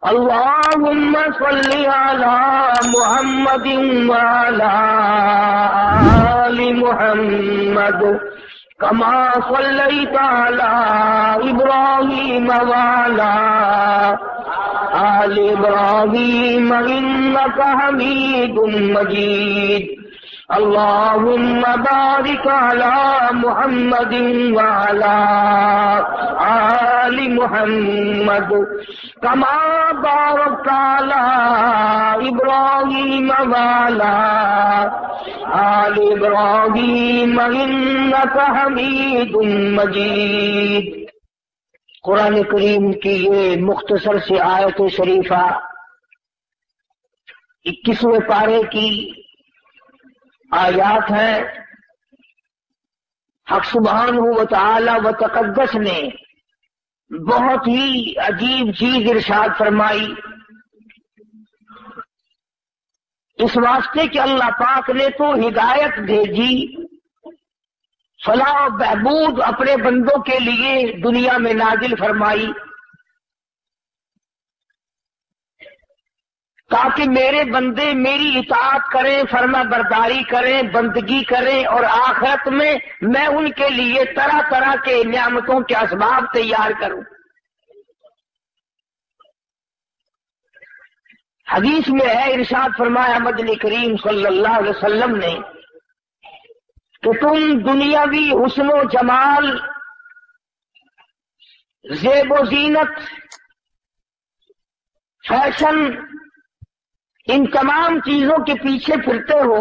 اللهم صل على محمد وعلى آل محمد كما صليت على إبراهيم وعلى آل إبراهيم إنك حميد مجيد اللهم بارك على محمد وعلى آل محمد كما باركت على إبراهيم وعلى آل إبراهيم إنك حميد مجيد۔ قرآن کریم کی یہ مختصر سی آیت شریفہ 21ویں پارے کی آیات ہیں۔ حق سبحانہ و تعالی و تقدس نے بہت ہی عجیب چیز ارشاد فرمائی، اس واسطے کہ اللہ پاک نے تو ہدایت بھیجی، فلاح و بہبود اپنے بندوں کے لیے دنیا میں نازل فرمائی تاکہ میرے بندے میری اطاعت کریں، فرما برداری کریں، بندگی کریں، اور آخرت میں میں ان کے لیے طرح طرح کے نعمتوں کے اسباب تیار کروں۔ حدیث میں ہے، ارشاد فرمایا مدنی کریم صلی اللہ علیہ وسلم نے کہ تم دنیاوی حسن و جمال، زیب و زینت، فیشن، ان تمام چیزوں کے پیچھے پھرتے ہو۔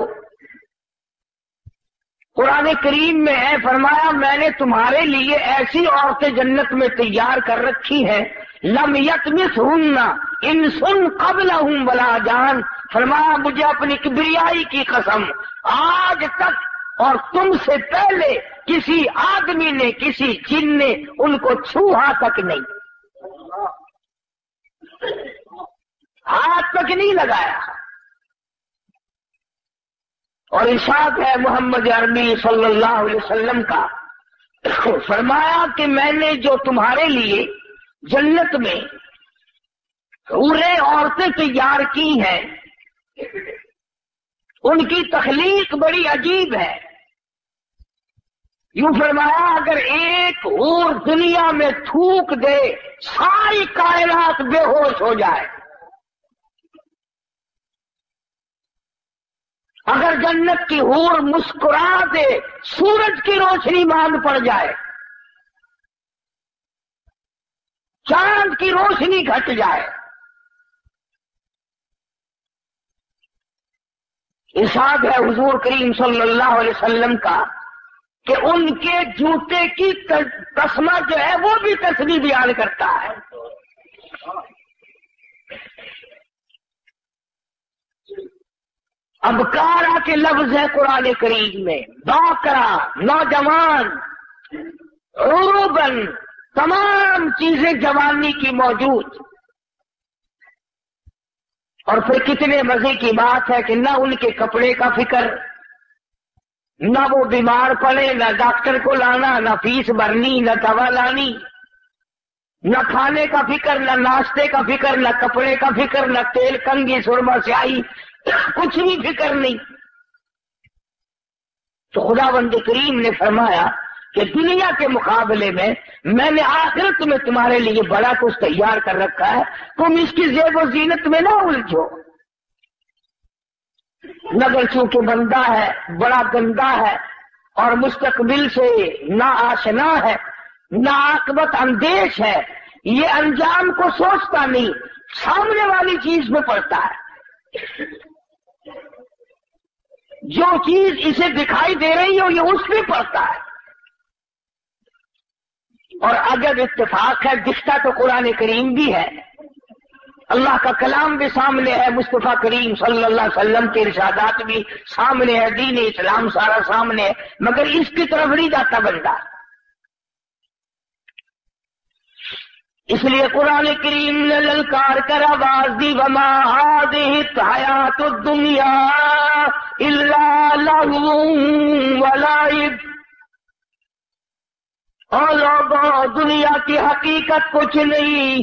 قرآن کریم میں ہے، فرمایا میں نے تمہارے لیے ایسی عورتیں جنت میں تیار کر رکھی ہیں، لم یطمثہن انس قبلہم ولا جان۔ فرمایا مجھے اپنی کبریائی کی قسم، آج تک اور تم سے پہلے کسی آدمی نے، کسی جن نے ان کو چھوہا تک نہیں، ہاتھ تک نہیں لگایا۔ اور ارشاد ہے محمد عربی صلی اللہ علیہ وسلم کا، فرمایا کہ میں نے جو تمہارے لیے جنت میں حوریں عورتیں تیار کی ہیں، ان کی تخلیق بڑی عجیب ہے۔ یوں فرمایا اگر ایک حور دنیا میں تھوک دے ساری کائنات بے ہوش ہو جائے، اگر جنت کی حور مسکرا دے سورج کی روشنی ماند پڑ جائے، چاند کی روشنی گھٹ جائے۔ ارشاد ہے حضور کریم صلی اللہ علیہ وسلم کا کہ ان کے جوتے کی تسمہ جو ہے وہ بھی تسبیح بیان کرتا ہے۔ ابکارا کے لفظ ہے قرآن کریم میں، باکرا، نوجوان، عروبن، تمام چیزیں جوانی کی موجود۔ اور پھر کتنے مزے کی بات ہے کہ نہ ان کے کپڑے کا فکر، نہ وہ بیمار پڑے، نہ ڈاکٹر کو لانا، نہ فیس بھرنی، نہ دوا لانی، نہ کھانے کا فکر، نہ ناشتے کا فکر، نہ کپڑے کا فکر، نہ تیل کنگھی سرما سیاہی، کچھ بھی فکر نہیں۔ تو خداوند کریم نے فرمایا کہ دنیا کے مقابلے میں میں نے آخرت میں تمہارے لیے بڑا کچھ تیار کر رکھا ہے، تم اس کی زیب و زینت میں نہ الجھو۔ مگر چونکہ بندہ ہے بڑا گندا ہے اور مستقبل سے نا آشنا ہے، نا عاقبت اندیش ہے، یہ انجام کو سوچتا نہیں، سامنے والی چیز میں پڑتا ہے۔ جو چیز اسے دکھائی دے رہی ہو یہ اس میں پڑتا ہے۔ اور اگر اتفاق ہے دکھتا تو قرآن کریم بھی ہے، اللہ کا کلام بھی سامنے ہے، مصطفیٰ کریم صلی اللہ علیہ وسلم کے ارشادات بھی سامنے ہے، دین اسلام سارا سامنے ہے، مگر اس کی طرف نہیں جاتا بندہ۔ اس لیے قرآن کریم نے للکار کر آواز دی، وما هذه الحیات الدنیا الا لهو ولعب۔ اور لوگوں دنیا کی حقیقت کچھ نہیں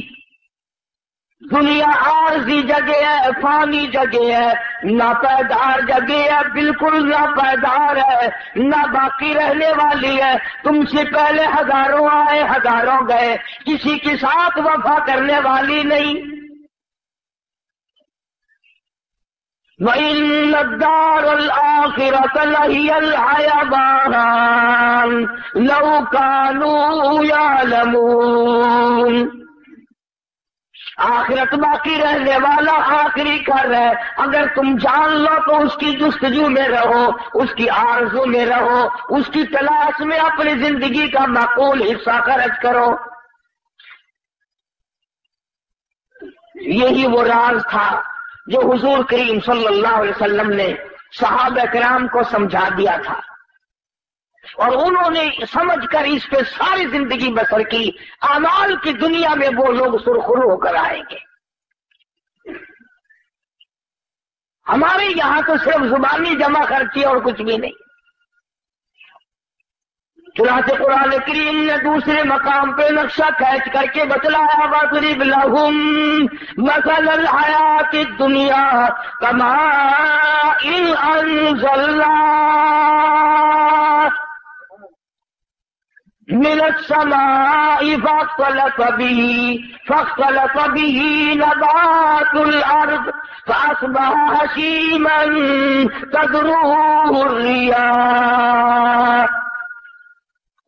دنیا عارضی جگہ ہے، فانی جگہ ہے، ناپائیدار جگہ ہے، بالکل ناپائیدار ہے، نہ باقی رہنے والی ہے۔ تم سے پہلے ہزاروں آئے، ہزاروں گئے، کسی کے ساتھ وفا کرنے والی نہیں۔ وَإِنَّ الدَّارَ الْآخِرَةَ لَهِيَ الْحَيَوَانُ لَوْ كَانُوا يَعْلَمُونَ۔ آخرت باقی رہنے والا آخری گھر ہے، اگر تم جان لو تو اس کی جستجو میں رہو، اس کی آرزو میں رہو، اس کی تلاش میں اپنی زندگی کا معقول حصہ خرچ کرو۔ یہی وہ راز تھا جو حضور کریم صلی اللہ علیہ وسلم نے صحابہ کرام کو سمجھا دیا تھا، اور انہوں نے سمجھ کر اس پہ ساری زندگی بسر کی۔ اعمال کی دنیا میں وہ لوگ سرخرو ہو کر آئیں گے۔ ہمارے یہاں تو صرف زبانی جمع خرچی اور کچھ بھی نہیں۔ چنانچہ قرآن کریم نے دوسرے مقام پہ نقشہ کھینچ کر کے بتلایا، وَاضْرِبْ لَهُم مَثَلَ الْحَيَاةِ الدُّنْيَا كَمَاءٍ أَنزَلْنَاهُ مِنَ السَّمَاءِ فاختلط به نبات الأرض فأصبح هشيما تذروه الرياح۔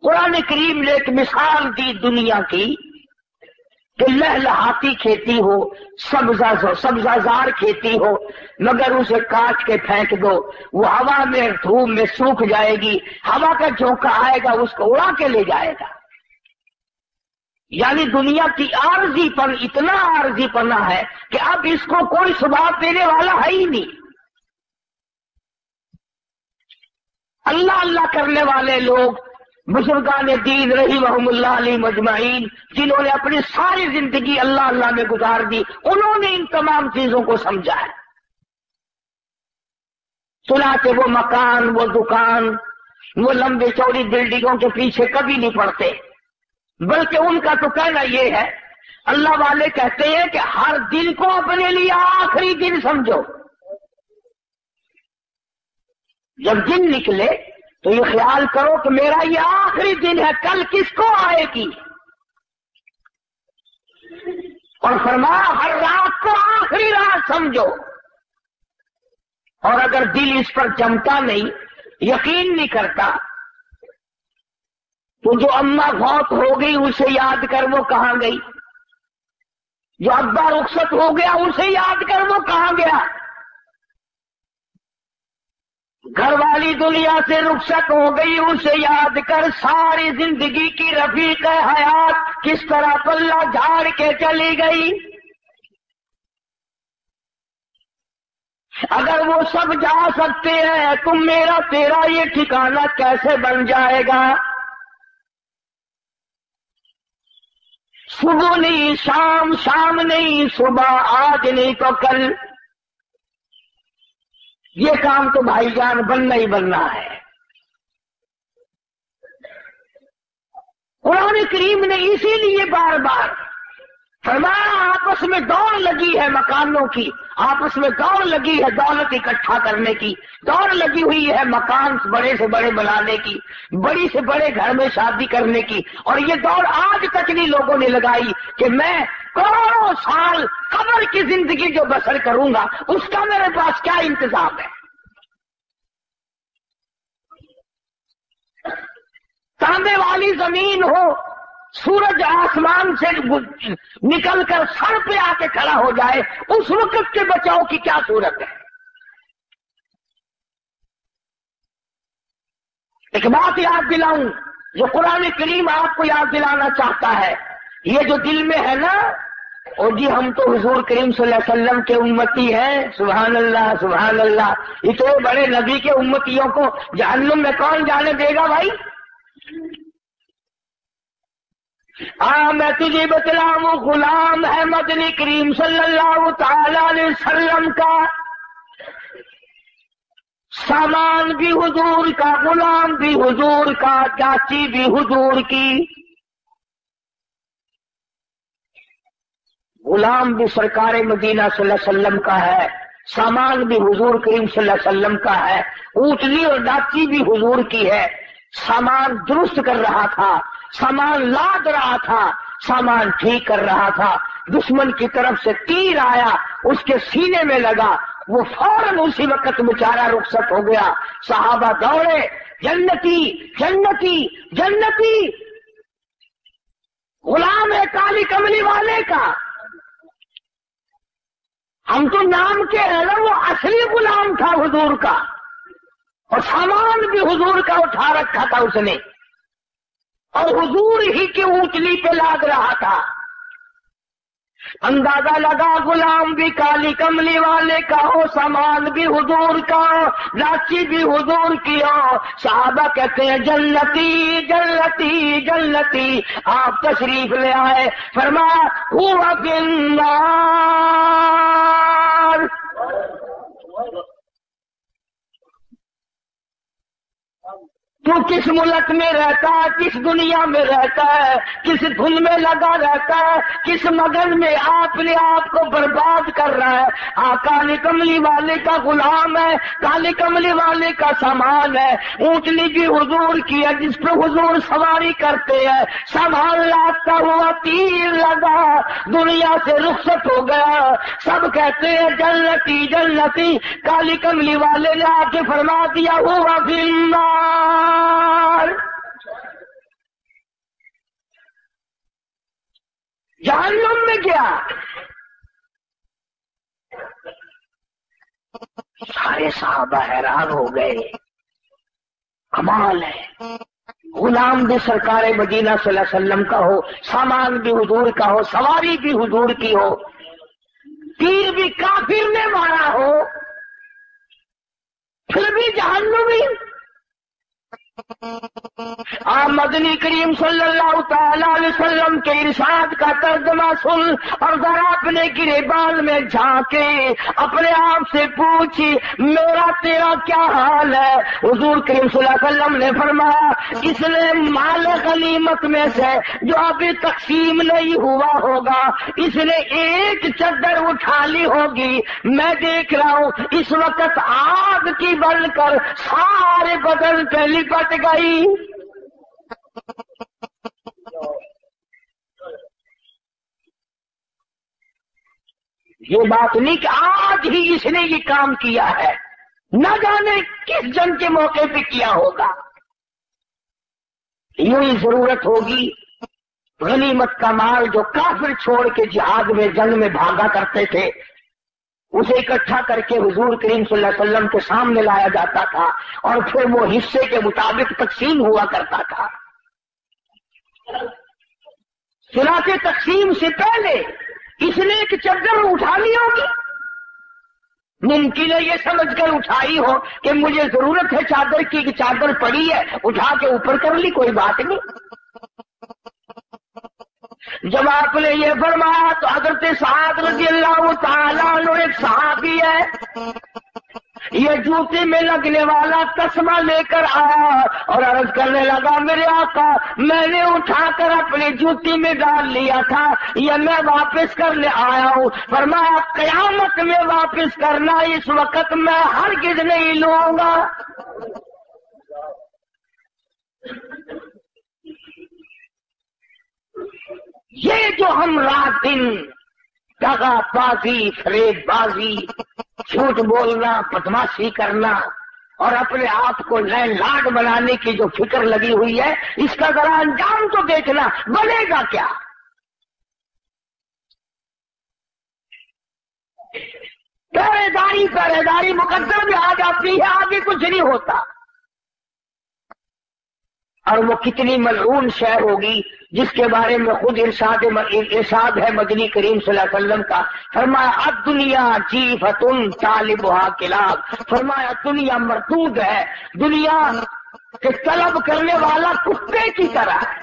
قرآن کریم نے ایک مثال دی دنیا کی کہ لہلہاتی کھیتی ہو، سبزہ زار کھیتی ہو، مگر اسے کاٹ کے پھینک دو، وہ ہوا میں دھوپ میں سوکھ جائے گی، ہوا کا جھونکا آئے گا اس کو اڑا کے لے جائے گا۔ یعنی دنیا کی عارضی پن اتنا عارضی پنا ہے کہ اب اس کو کوئی ثبات دینے والا ہے ہی نہیں۔ اللہ اللہ کرنے والے لوگ، بزرگان دین رحمہم اللہ علیہ مجمعین، جنہوں نے اپنی ساری زندگی اللہ اللہ میں گزار دی، انہوں نے ان تمام چیزوں کو سمجھا ہے۔ چنانچہ وہ مکان، وہ دکان، وہ لمبے چوڑی بلڈنگوں کے پیچھے کبھی نہیں پڑتے، بلکہ ان کا تو کہنا یہ ہے، اللہ والے کہتے ہیں کہ ہر دن کو اپنے لیے آخری دن سمجھو۔ جب دن نکلے تو یہ خیال کرو کہ میرا یہ آخری دن ہے، کل کس کو آئے گی۔ اور فرمایا ہر رات کو آخری رات سمجھو۔ اور اگر دل اس پر جمتا نہیں، یقین نہیں کرتا، تو جو اماں فوت ہو گئی اسے یاد کر وہ کہاں گئی، جو ابا رخصت ہو گیا اسے یاد کر وہ کہاں گیا، گھر والی دنیا سے رخصت ہو گئی اسے یاد کر ساری زندگی کی رفیق حیات کس طرح پلہ جھاڑ کے چلی گئی۔ اگر وہ سب جا سکتے ہیں تو میرا تیرا یہ ٹھکانہ کیسے بن جائے گا؟ صبح نہیں شام، شام نہیں صبح، آج نہیں تو کل، یہ کام تو بھائی جان بننا ہی بننا ہے۔ قرآن کریم نے اسی لیے بار بار فرمایا آپس میں دوڑ لگی ہے مکانوں کی، آپس میں دوڑ لگی ہے دولت اکٹھا کرنے کی، دوڑ لگی ہوئی ہے مکان بڑے سے بڑے بنانے کی، بڑی سے بڑے گھر میں شادی کرنے کی، اور یہ دوڑ آج تک نہیں لوگوں نے لگائی کہ میں کروڑوں سال قبر کی زندگی جو بسر کروں گا اس کا میرے پاس کیا انتظام ہے۔ تانبے والی زمین ہو، سورج آسمان سے نکل کر سر پہ آ کے کھڑا ہو جائے، اس وقت کے بچاؤ کی کیا صورت ہے؟ ایک بات یاد دلاؤں جو قرآن کریم آپ کو یاد دلانا چاہتا ہے، یہ جو دل میں ہے نا، اور جی ہم تو حضور کریم صلی اللہ علیہ وسلم کے امتی ہیں، سبحان اللہ سبحان اللہ، اتنے بڑے نبی کے امتیوں کو جہنم میں کون جانے دے گا بھائی؟ میں تجھے بتلاؤں، غلام ہے مدنی کریم صلی اللہ تعالی علیہ وسلم کا، سامان بھی حضور کا، غلام بھی حضور کا، چاچی بھی حضور کی۔ غلام بھی سرکار مدینہ صلی اللہ علیہ وسلم کا ہے، سامان بھی حضور کریم صلی اللہ علیہ وسلم کا ہے، اونٹنی اور ڈاچی بھی حضور کی ہے۔ سامان درست کر رہا تھا، سامان لاد رہا تھا، سامان ٹھیک کر رہا تھا، دشمن کی طرف سے تیر آیا، اس کے سینے میں لگا، وہ فوراً اسی وقت بیچارہ رخصت ہو گیا۔ صحابہ دوڑے، جنتی جنتی جنتی، غلام ہے کالی کملی والے کا۔ ہم تو نام کے ہیں نا، وہ اصلی غلام تھا حضور کا، اور سامان بھی حضور کا اٹھا رکھا تھا اس نے، اور حضور ہی کی اونٹنی پہ لاد رہا تھا۔ اندازہ لگا غلام بھی کالی کملی والے کا ہو، سامان بھی حضور کا ہو، لاچی بھی حضور کی ہو۔ صحابہ کہتے ہیں جنتی جنتی جنتی، آپ تشریف لے آئے، فرمایا ہوا فی النار۔ تو کس ملک میں رہتا ہے، کس دنیا میں رہتا ہے، کس دھن میں لگا رہتا ہے، کس مگن میں اپنے آپ کو برباد کر رہا ہے۔ کالی کملی والے کا غلام ہے، کالی کملی والے کا سامان ہے، اونٹنی بھی حضور کی ہے جس پہ حضور سواری کرتے ہیں، سامان لاتا ہوا تیر لگا، دنیا سے رخصت ہو گیا۔ سب کہتے ہیں جنتی جنتی، کالی کملی والے نے آ کے فرما دیا ہوا فی النار۔ جہنم میں گیا۔ سارے صحابہ حیران ہو گئے، کمال ہے، غلام بھی سرکار مدینہ صلی اللہ علیہ وسلم کا ہو، سامان بھی حضور کا ہو، سواری بھی حضور کی ہو، تیر بھی کافر نے مارا ہو، پھر بھی جہنمی۔ آپ مدنی کریم صلی اللہ تعالی علیہ وسلم کے ارشاد کا ترجمہ سن اور ذرا اپنے گریبان میں جھانکے، اپنے آپ سے پوچھی میرا تیرا کیا حال ہے۔ حضور کریم صلی اللہ علیہ وسلم نے فرمایا اس نے مال غنیمت میں سے جو ابھی تقسیم نہیں ہوا ہوگا، اس نے ایک چادر اٹھا لی ہوگی، میں دیکھ رہا ہوں اس وقت آگ کی بن کر سارے بدن پہ لپٹ گئی۔ یہ بات نہیں کہ آج ہی اس نے یہ کام کیا ہے، نہ جانے کس جنگ کے موقع پہ کیا ہوگا۔ یوں ہی ضرورت ہوگی غنیمت کا مال جو کافر چھوڑ کے جہاد میں جنگ میں بھاگا کرتے تھے، اسے اکٹھا کر کے حضور کریم صلی اللہ علیہ وسلم کے سامنے لایا جاتا تھا، اور پھر وہ حصے کے مطابق تقسیم ہوا کرتا تھا۔ چنانچہ تقسیم سے پہلے اس نے ایک چادر اٹھا لی ہوگی، ممکن ہے یہ سمجھ کر اٹھائی ہو کہ مجھے ضرورت ہے چادر کی، کہ چادر پڑی ہے اٹھا کے اوپر کر لی، کوئی بات نہیں۔ جب آپ نے یہ فرمایا تو حضرت سعد رضی اللہ تعالیٰ عنہ ایک صحابی ہے، یہ جوتے میں لگنے والا تسمہ لے کر آیا اور عرض کرنے لگا میرے آقا میں نے اٹھا کر اپنی جوتی میں ڈال لیا تھا، یہ میں واپس کرنے آیا ہوں۔ فرمایا قیامت میں واپس کرنا، اس وقت میں ہرگز نہیں لوں گا۔ یہ جو ہم رات دن دغا بازی، فریب بازی، جھوٹ بولنا، بدماشی کرنا اور اپنے آپ کو نئے لاڈ بنانے کی جو فکر لگی ہوئی ہے، اس کا ذرا انجام تو دیکھنا، بنے گا کیا؟ پہرے داری مقدر میں آ جاتی ہے، آگے کچھ نہیں ہوتا۔ اور وہ کتنی ملعون شے ہوگی جس کے بارے میں خود ارشاد ہے مدنی کریم صلی اللہ علیہ وسلم کا، فرمایا الدنیا جیفتن طالبها کلاب، فرمایا دنیا مردود ہے، دنیا کے طلب کرنے والا کتے کی طرح ہے۔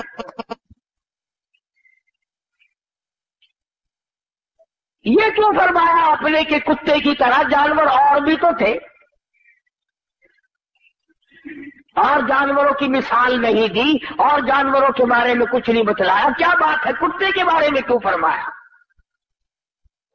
یہ کیوں فرمایا آپ نے کہ کتے کی طرح؟ جانور اور بھی تو تھے، اور جانوروں کی مثال نہیں دی، اور جانوروں کے بارے میں کچھ نہیں بتلایا، کیا بات ہے کتے کے بارے میں کیوں فرمایا؟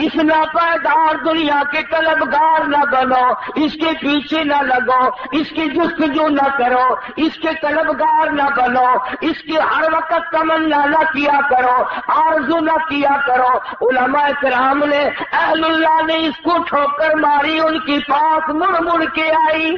اس ناپائیدار دنیا کے طلبگار نہ بنو، اس کے پیچھے نہ لگو، اس کی جستجو نہ کرو، اس کے طلبگار نہ بنو، اس کی ہر وقت تمنا نہ کیا کرو، آرزو نہ کیا کرو۔ علماء کرام نے، اہل اللہ نے اس کو ٹھوکر ماری، ان کی پاس مڑ مڑ کے آئی۔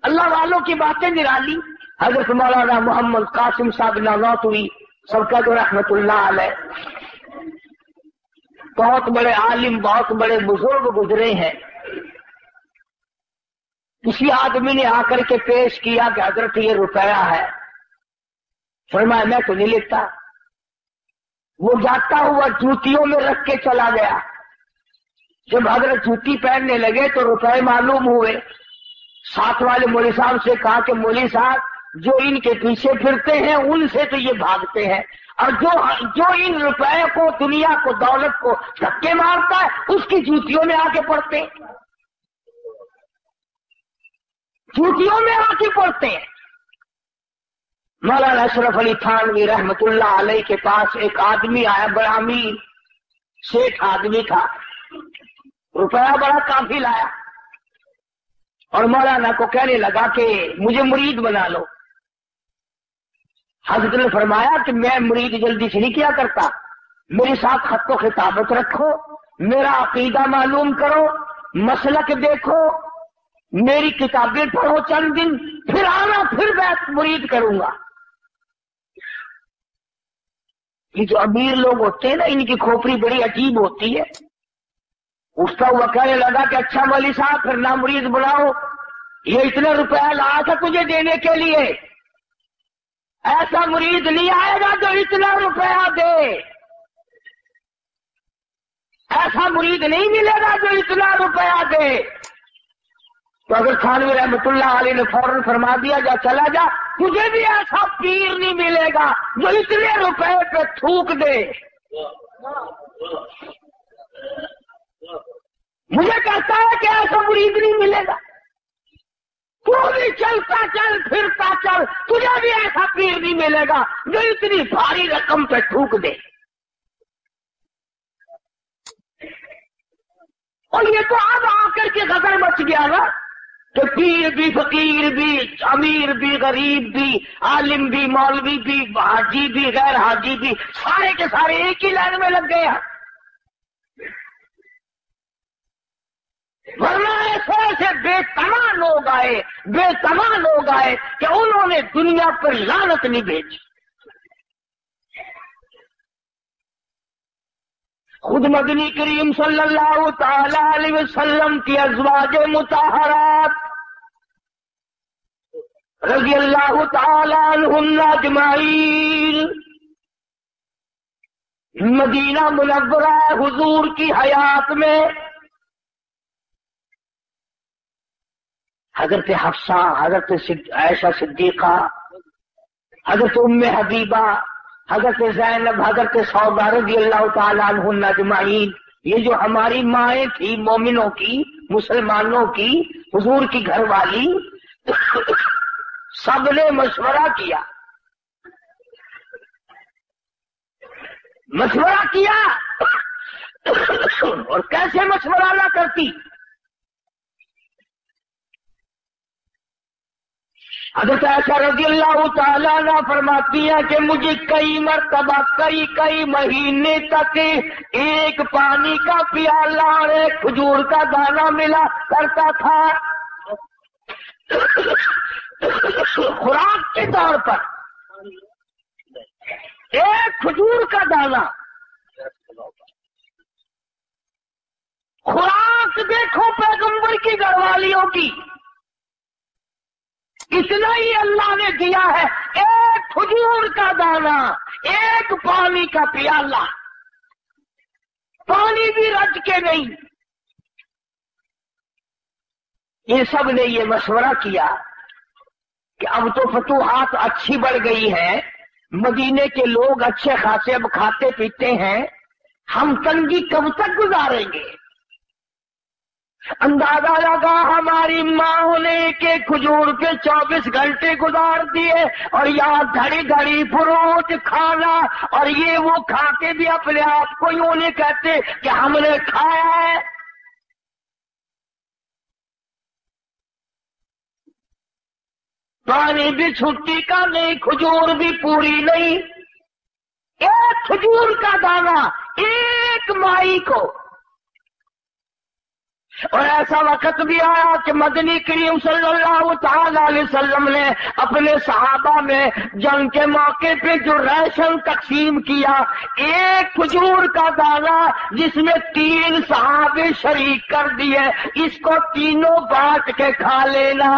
اللہ والوں کی باتیں نرالی۔ حضرت مولانا محمد قاسم صاحب نانوتوی سب کا جو رحمت اللہ علیہ، بہت بڑے عالم، بہت بڑے بزرگ گزرے ہیں۔ کسی آدمی نے آ کر کے پیش کیا کہ حضرت یہ روپیہ ہے، فرمایا میں تو نہیں لیتا۔ وہ جاتا ہوا جوتیوں میں رکھ کے چلا گیا۔ جب حضرت جوتی پہننے لگے تو روپے معلوم ہوئے۔ ساتھ والے مولوی صاحب سے کہا کہ مولوی صاحب، جو ان کے پیچھے پھرتے ہیں ان سے تو یہ بھاگتے ہیں، اور جو ان روپے کو، دنیا کو، دولت کو دھکے مارتا ہے اس کی جوتیوں میں آ کے پڑتے ہیں، جوتیوں میں آ کے پڑتے ہیں۔ مولانا اشرف علی تھانوی رحمت اللہ علیہ کے پاس ایک آدمی آیا، بڑا امیر شیخ آدمی تھا، روپیہ بڑا کافی لایا، اور مولانا کو کہنے لگا کہ مجھے مرید بنا لو۔ حضرت نے فرمایا کہ میں مرید جلدی سے نہیں کیا کرتا، میرے ساتھ خط و خطابت رکھو، میرا عقیدہ معلوم کرو، مسلک دیکھو، میری کتابیں پڑھو چند دن، پھر آنا، پھر میں مرید کروں گا۔ یہ جو امیر لوگ ہوتے ہیں نا، ان کی کھوپڑی بڑی عجیب ہوتی ہے۔ اٹھتا ہوا کہنے لگا کہ اچھا مولوی صاحب، پھر نہ مرید بناؤ، یہ اتنے روپیہ لایا تھا تجھے دینے کے لیے، ایسا مرید نہیں آئے گا جو اتنا روپیہ دے، ایسا مرید نہیں ملے گا جو اتنا روپیہ دے۔ تو اگر تھانوی رحمت اللہ علیہ نے فوراً فرما دیا، جا چلا جا، تجھے بھی ایسا پیر نہیں ملے گا جو اتنے روپے پہ تھوک دے۔ مجھے کہتا ہے کہ ایسا مرید نہیں ملے گا، تو بھی چلتا چل، پھرتا چل، تجھے بھی ایسا پیر نہیں ملے گا جو اتنی بھاری رقم پہ تھوک دے۔ اور یہ تو اب آ کر کے غدر مچ گیا نا کہ پیر بھی، فقیر بھی، امیر بھی، غریب بھی، عالم بھی، مولوی بھی، حاجی بھی، غیر حاجی بھی، سارے کے سارے ایک ہی لائن میں لگ گئے ہیں۔ ورنہ ایسے ایسے بے تمام لوگ آئے، بے تمام لوگ آئے کہ انہوں نے دنیا پر لعنت نہیں بھیجی۔ خود مدنی کریم صلی اللہ تعالی علیہ وسلم کی ازواج مطہرات رضی اللہ تعالی عنہن اجمعین مدینہ منورہ حضور کی حیات میں حضرت حفصہ، حضرت عائشہ صدیقہ، حضرت ام حبیبہ، حضرت زینب، حضرت سودا رضی اللہ تعالیٰ عنہن اجمعین، یہ جو ہماری مائیں تھی مومنوں کی، مسلمانوں کی، حضور کی گھر والی، سب نے مشورہ کیا، مشورہ کیا، اور کیسے مشورہ نہ کرتی؟ حضرت عائشہ رضی اللہ تعالیٰ عنہ فرماتی ہیں کہ مجھے کئی مرتبہ کئی مہینے تک ایک پانی کا پیالہ اور ایک کھجور کا دانہ ملا کرتا تھا خوراک کے طور پر، ایک کھجور کا دانہ۔ خوراک دیکھو پیغمبر کی گھر والیوں کی، اتنا ہی اللہ نے دیا ہے، ایک کھجور کا دانہ، ایک پانی کا پیالہ، پانی بھی رج کے نہیں۔ یہ سب نے یہ مشورہ کیا کہ اب تو فتوحات اچھی بڑھ گئی ہے، مدینے کے لوگ اچھے خاصے اب کھاتے پیتے ہیں، ہم تنگی کب تک گزاریں گے؟ اندازہ لگا ہماری ماں نے کہ کھجور پہ 24 گھنٹے گزار دیے اور یہاں گھڑی گھڑی فروٹ کھانا، اور یہ وہ کھا کے بھی اپنے آپ کو یوں نہیں کہتے کہ ہم نے کھایا ہے۔ پانی بھی چھٹی کا نہیں، کھجور بھی پوری نہیں، ایک کھجور کا دانہ ایک مائی کو۔ اور ایسا وقت بھی آیا کہ مدنی کریم صلی اللہ تعالی علیہ وسلم نے اپنے صحابہ میں جنگ کے موقع پہ جو راشن تقسیم کیا، ایک کھجور کا دانہ جس میں 3 صحابے شریک کر دیے، اس کو تینوں بانٹ کے کھا لینا۔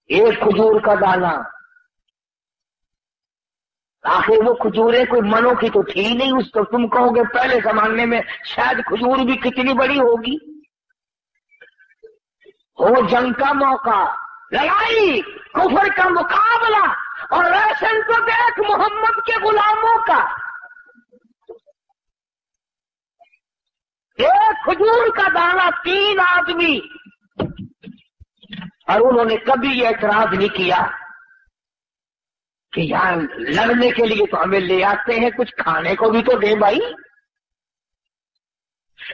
ایک کھجور کا دانہ، آخر وہ کھجوریں کوئی منوں کی تو تھی نہیں، اس کو تم کہو گے پہلے زمانے میں شاید کھجور بھی کتنی بڑی ہوگی۔ ہو جنگ کا موقع، لڑائی، کفر کا مقابلہ، اور راشن تو دیکھ محمد کے غلاموں کا۔ ایک کھجور کا دانہ 3 آدمی، اور انہوں نے کبھی یہ اعتراض نہیں کیا کہ یار لڑنے کے لیے تو ہمیں لے آتے ہیں، کچھ کھانے کو بھی تو دے بھائی۔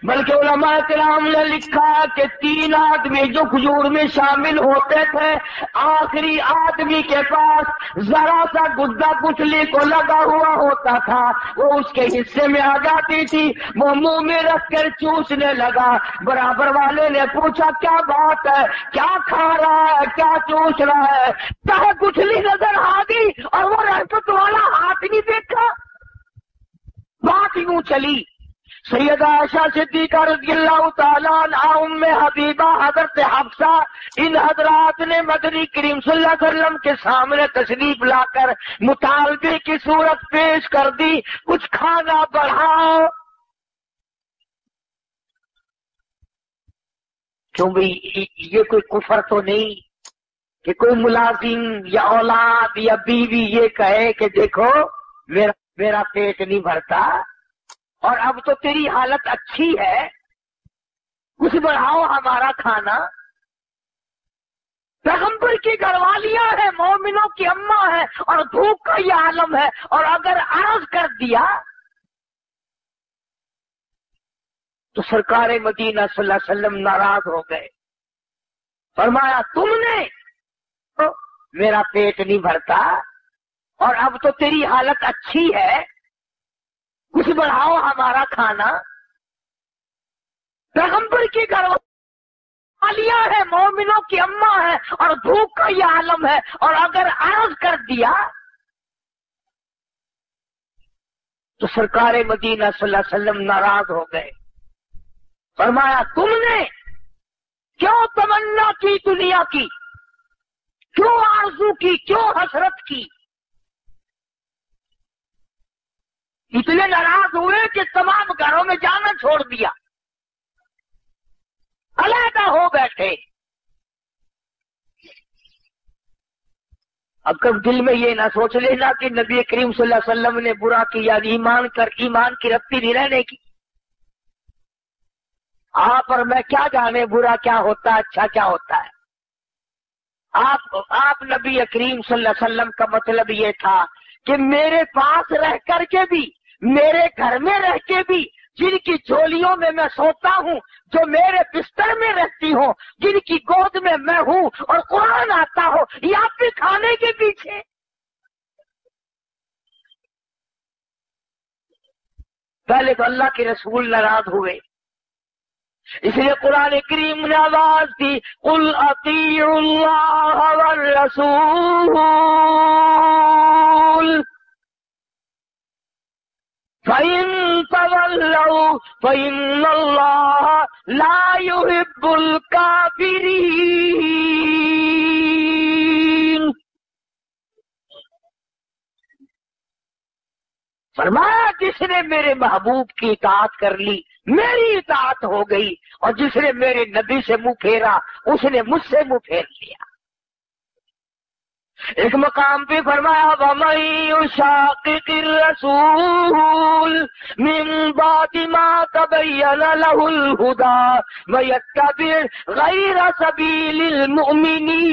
بلکہ علماء کرام نے لکھا کہ 3 آدمی جو کھجور میں شامل ہوتے تھے، آخری آدمی کے پاس ذرا سا گدا گٹھلی کو لگا ہوا ہوتا تھا، وہ اس کے حصے میں آ جاتی تھی، وہ منہ میں رکھ کر چوسنے لگا۔ برابر والے نے پوچھا کیا بات ہے، کیا کھا رہا ہے، کیا چوس رہا ہے؟ چاہے گٹھلی نظر آ گئی اور وہ رحمت والا ہاتھ نہیں دیکھا۔ بات یوں چلی، سیدہ عائشہ صدیقہ رضی اللہ تعالیٰ عنہ، ام حبیبہ، حضرت حفصہ، ان حضرات نے مدنی کریم صلی اللہ علیہ وسلم کے سامنے تشریف لا کر مطالبے کی صورت پیش کر دی، کچھ کھانا بڑھاؤ۔ کیوں بھئی یہ کوئی کفر تو نہیں کہ کوئی ملازم یا اولاد یا بیوی یہ کہے کہ دیکھو میرا پیٹ نہیں بھرتا اور اب تو تیری حالت اچھی ہے، کچھ بڑھاؤ ہمارا کھانا۔ پیغمبر کی گھر والیاں ہیں، مومنوں کی اماں ہے، اور بھوک کا یہ عالم ہے، اور اگر عرض کر دیا تو سرکار مدینہ صلی اللہ علیہ وسلم ناراض ہو گئے، فرمایا تم نے میرا پیٹ نہیں بھرتا اور اب تو تیری حالت اچھی ہے، کچھ بڑھاؤ ہمارا کھانا۔ پیغمبر کی گھر والیاں ہیں، مومنوں کی اماں ہے، اور بھوک کا یہ عالم ہے، اور اگر عرض کر دیا تو سرکار مدینہ صلی اللہ علیہ وسلم ناراض ہو گئے، فرمایا تم نے کیوں تمنا کی دنیا کی، کیوں آرزو کی، کیوں حسرت کی؟ اتنے ناراض ہوئے کہ تمام گھروں میں جانا چھوڑ دیا، علیحدہ ہو بیٹھے۔ اب کب دل میں یہ نہ سوچ لینا کہ نبی کریم صلی اللہ علیہ وسلم نے برا کیا، ایمان کی رتی نہیں رہنے کی۔ آپ اور میں کیا جانے برا کیا ہوتا ہے، اچھا کیا ہوتا ہے۔ آپ نبی کریم صلی اللہ علیہ وسلم کا مطلب یہ تھا کہ میرے پاس رہ کر کے بھی، میرے گھر میں رہ کے بھی، جن کی جھولیوں میں میں سوتا ہوں، جو میرے بستر میں رہتی ہوں، جن کی گود میں میں ہوں اور قرآن آتا ہو، یہ آپ کے کھانے کے پیچھے۔ پہلے تو اللہ کے رسول ناراض ہوئے، اس لیے قرآن کریم نے آواز دی، قل اطیعوا اللہ والرسول فَإِن تَوَلَّوْا فَإِنَّ اللَّهَ لَا يُحِبُّ الْكَافِرِينَ۔ فرمایا جس نے میرے محبوب کی اطاعت کر لی، میری اطاعت ہو گئی، اور جس نے میرے نبی سے منہ پھیرا، اس نے مجھ سے منہ پھیر لیا۔ ایک مقام پہ فرمایا وَمَن يُشَاقِقِ الرَّسُولَ مِن بَعْدِ مَا تَبَيَّنَ لَهُ الْهُدَى وَيَتَّبِعْ غَيْرَ سَبِيلِ الْمُؤْمِنِينَ،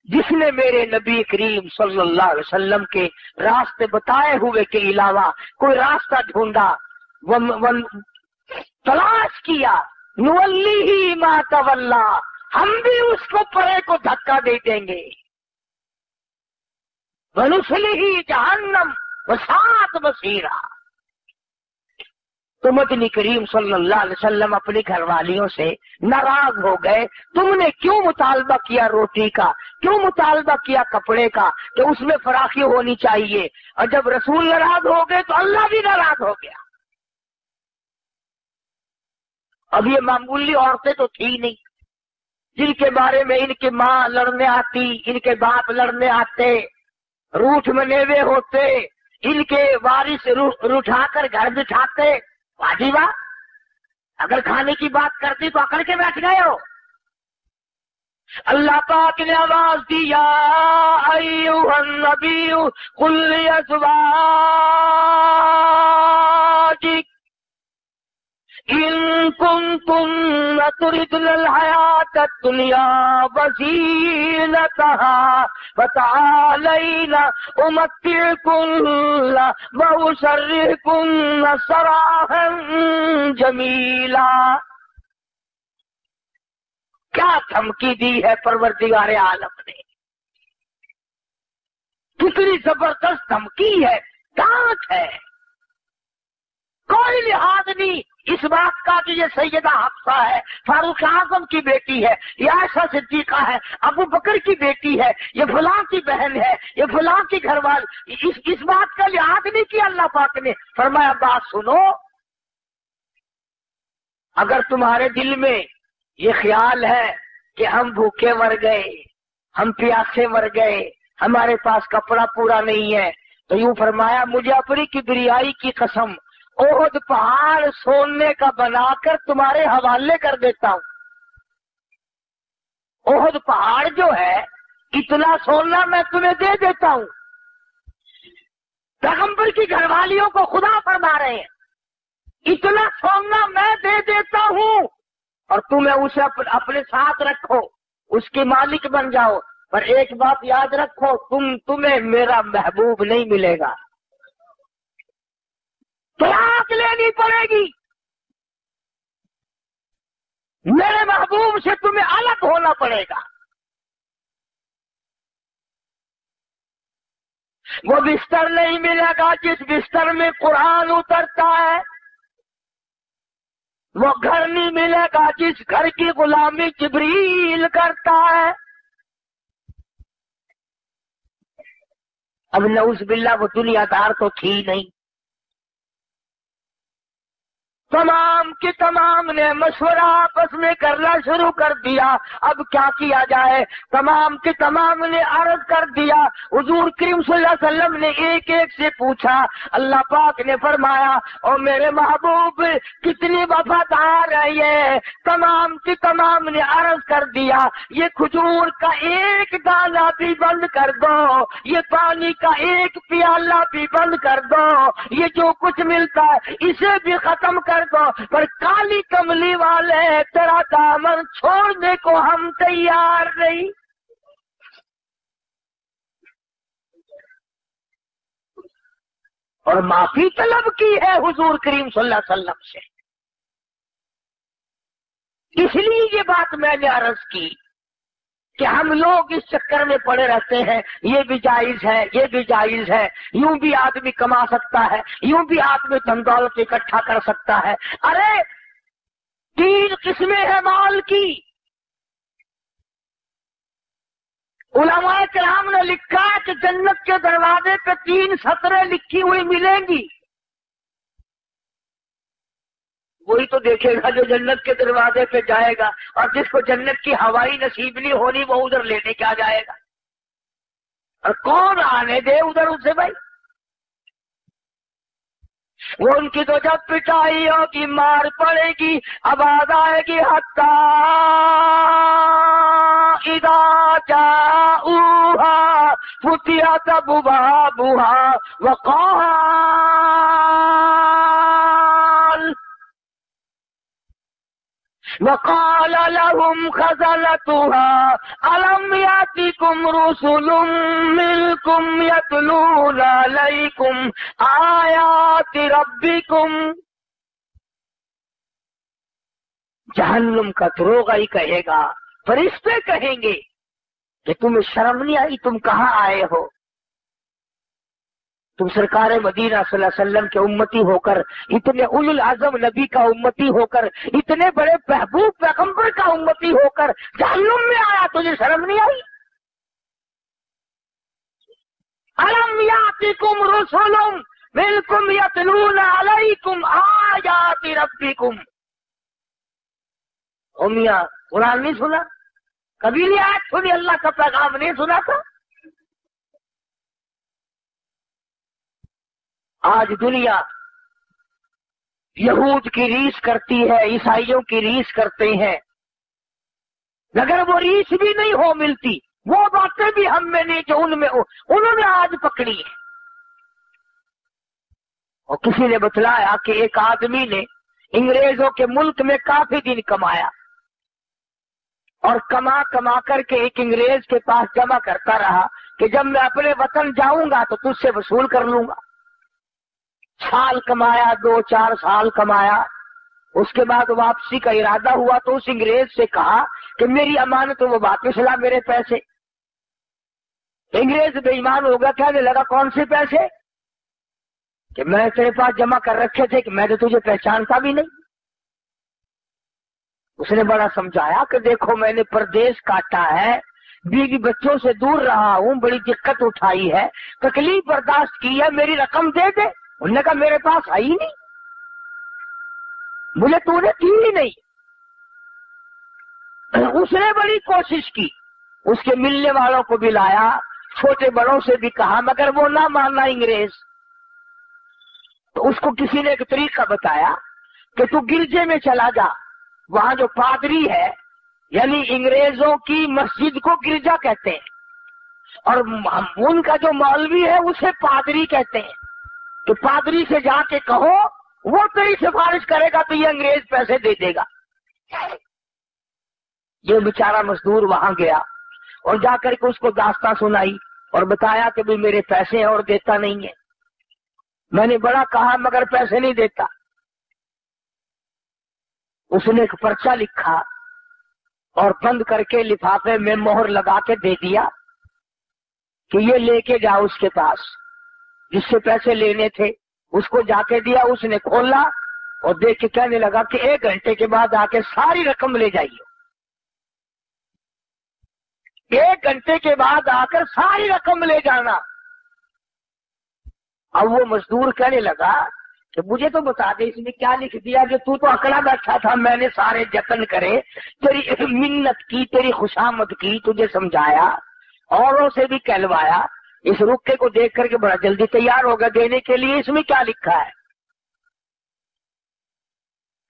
جس نے میرے نبی کریم صلی اللہ علیہ وسلم کے راستے بتائے ہوئے کے علاوہ کوئی راستہ ڈھونڈا، تلاش کیا، نولیہ ما تولا، ہم بھی اس کو پرے کو دھکا دے دیں گے، ونصلہ جہنم وساءت مصیرا۔ تو مدنی کریم صلی اللہ علیہ وسلم اپنی گھر والیوں سے ناراض ہو گئے، تم نے کیوں مطالبہ کیا روٹی کا، کیوں مطالبہ کیا کپڑے کا کہ اس میں فراخی ہونی چاہیے، اور جب رسول ناراض ہو گئے تو اللہ بھی ناراض ہو گیا۔ اب یہ معمولی عورتیں تو تھی نہیں جن کے بارے میں ان کی ماں لڑنے آتی، ان کے باپ لڑنے آتے، روٹھ منیوے ہوتے، ان کے وارث روٹھا کر گھر بٹھاتے، واجبہ اگر کھانے کی بات کرتی تو اکڑ کے بیٹھ گئے ہو۔ اللہ پاک نے آواز دی یا ایھا النبی قل لازواجک ان کنتن تردن الحیاۃ الدنیا وزینتها فتعالین امتعکن واسرحکن سراحا جمیلا۔ کیا دھمکی دی ہے پروردگار عالم نے، کتنی زبردست دھمکی ہے، ڈانٹ ہے، کوئی لحاظ نہیں اس بات کا کہ یہ سیدہ حفصہ ہے، فاروق اعظم کی بیٹی ہے، یہ عائشہ صدیقہ ہے، ابو بکر کی بیٹی ہے، یہ فلاں کی بہن ہے، یہ فلاں کی گھر والی، اس بات کا لحاظ نہیں کیا اللہ پاک نے۔ فرمایا بات سنو، اگر تمہارے دل میں یہ خیال ہے کہ ہم بھوکے مر گئے، ہم پیاسے مر گئے، ہمارے پاس کپڑا پورا نہیں ہے، تو یوں فرمایا مجھے اپنی کبریائی کی قسم احد پہاڑ سونے کا بنا کر تمہارے حوالے کر دیتا ہوں۔ احد پہاڑ جو ہے اتنا سونا میں تمہیں دے دیتا ہوں۔ پیغمبر کی گھر والیوں کو خدا فرما رہے ہیں اتنا سونا میں دے دیتا ہوں اور تمہیں اسے اپنے ساتھ رکھو، اس کے مالک بن جاؤ، پر ایک بات یاد رکھو، تمہیں میرا محبوب نہیں ملے گا، طلاق لینی پڑے گی، میرے محبوب سے تمہیں الگ ہونا پڑے گا۔ وہ بستر نہیں ملے گا جس بستر میں قرآن اترتا ہے، وہ گھر نہیں ملے گا جس گھر کی غلامی جبریل کرتا ہے۔ اب نعوذ باللہ وہ دنیا دار تو تھی نہیں، تمام کے تمام نے مشورہ آپس میں کرنا شروع کر دیا، اب کیا کیا جائے؟ تمام کے تمام نے عرض کر دیا، حضور کریم صلی اللہ علیہ وسلم نے ایک ایک سے پوچھا، اللہ پاک نے فرمایا اور میرے محبوب کتنی وفادار ہے یہ، تمام کے تمام نے عرض کر دیا، یہ کھجور کا ایک دانہ بھی بند کر دو، یہ پانی کا ایک پیالہ بھی بند کر دو، یہ جو کچھ ملتا ہے اسے بھی ختم کر دو، پر کالی کملی والے تیرا دامن چھوڑنے کو ہم تیار نہیں۔ اور معافی طلب کی ہے حضور کریم صلی اللہ علیہ وسلم سے۔ اس لیے یہ بات میں نے عرض کی کہ ہم لوگ اس چکر میں پڑے رہتے ہیں، یہ بھی جائز ہے، یہ بھی جائز ہے، یوں بھی آدمی کما سکتا ہے، یوں بھی آدمی دھن دولت اکٹھا کر سکتا ہے۔ ارے 3 قسمیں ہیں مال کی، علماء کرام نے لکھا کہ جنت کے دروازے پہ 3 سطریں لکھی ہوئی ملیں گی، وہی تو دیکھے گا جو جنت کے دروازے پہ جائے گا، اور جس کو جنت کی ہوائی نصیب نہیں ہونی وہ ادھر لینے کیا جائے گا، اور کون آنے دے ادھر اسے بھائی۔ وہ ان کی تو جب پٹائی ہوگی، مار پڑے گی، آواز آئے گی حتی اذا جاؤہا فتحت ابوابہا وقال لهم خزنتها ألم يأتكم رسل منكم يتلون عليكم آيات ربكم. جہنم کا دروغہ ہی کہے گا، فرشتے کہیں گے کہ تمہیں شرم نہیں آئی، تم کہاں آئے ہو؟ تم سرکار مدینہ صلی اللہ علیہ وسلم کے امتی ہو کر، اتنے اولو العزم نبی کا امتی ہو کر، اتنے بڑے محبوب پیغمبر کا امتی ہو کر جہنم میں آیا، تجھے شرم نہیں آئی؟ الم یاتکم رسل منکم یتلون علیکم آیات ربکم. میاں قرآن نہیں سنا؟ کبھی نہیں آیت سنی؟ اللہ کا پیغام نہیں سنا تھا؟ آج دنیا یہود کی ریس کرتی ہے، عیسائیوں کی ریس کرتے ہیں، اگر وہ ریس بھی نہیں ہو ملتی، وہ باتیں بھی ہم میں نہیں جو ان میں ہو، انہوں نے آج پکڑی ہے. اور کسی نے بتلایا کہ ایک آدمی نے انگریزوں کے ملک میں کافی دن کمایا، اور کما کما کر کے ایک انگریز کے پاس جمع کرتا رہا کہ جب میں اپنے وطن جاؤں گا تو تجھ سے وصول کر لوں گا. سال کمایا، 2-4 سال کمایا، اس کے بعد واپسی کا ارادہ ہوا تو اس انگریز سے کہا کہ میری امانت وہ واپس لا میرے پیسے. انگریز بے ایمان ہوگا، کہنے لگا کون سے پیسے؟ کہ میں تیرے پاس جمع کر رکھے تھے، کہ میں تو تجھے پہچانتا بھی نہیں. اس نے بڑا سمجھایا کہ دیکھو میں نے پردیس کاٹا ہے، بیوی بچوں سے دور رہا ہوں، بڑی دقت اٹھائی ہے، تکلیف برداشت کی ہے، میری رقم دے دے. انہوں نے کہا میرے پاس آئی نہیں، مجھے تو نے دی ہی نہیں. اس نے بڑی کوشش کی، اس کے ملنے والوں کو بھی لایا، چھوٹے بڑوں سے بھی کہا، مگر وہ نہ ماننا انگریز. تو اس کو کسی نے ایک طریقہ بتایا کہ تو گرجے میں چلا جا، وہاں جو پادری ہے، یعنی انگریزوں کی مسجد کو گرجا کہتے ہیں، اور ان کا جو مولوی ہے اسے پادری کہتے ہیں، کہ پادری سے جا کے کہو، وہ تیری سفارش کرے گا تو یہ انگریز پیسے دے دے گا. یہ بیچارہ مزدور وہاں گیا اور جا کر کے اس کو داستان سنائی اور بتایا کہ بھی میرے پیسے ہیں اور دیتا نہیں ہے، میں نے بڑا کہا مگر پیسے نہیں دیتا. اس نے ایک پرچہ لکھا اور بند کر کے لفافے میں مہر لگا کے دے دیا کہ یہ لے کے جاؤ اس کے پاس، جس سے پیسے لینے تھے اس کو جا کے دیا. اس نے کھولا اور دیکھ کے کہنے لگا کہ 1 گھنٹے کے بعد آ کے ساری رقم لے جائیے. 1 گھنٹے کے بعد آ کر ساری رقم لے جانا. اب وہ مزدور کہنے لگا کہ مجھے تو بتا دے اس میں کیا لکھ دیا کہ تو اکڑا بیٹھا تھا، میں نے سارے جتن کرے، تیری منت کی، تیری خوشامد کی، تجھے سمجھایا، اوروں سے بھی کہلوایا، اس رکے کو دیکھ کر کے بڑا جلدی تیار ہوگا دینے کے لیے، اس میں کیا لکھا ہے؟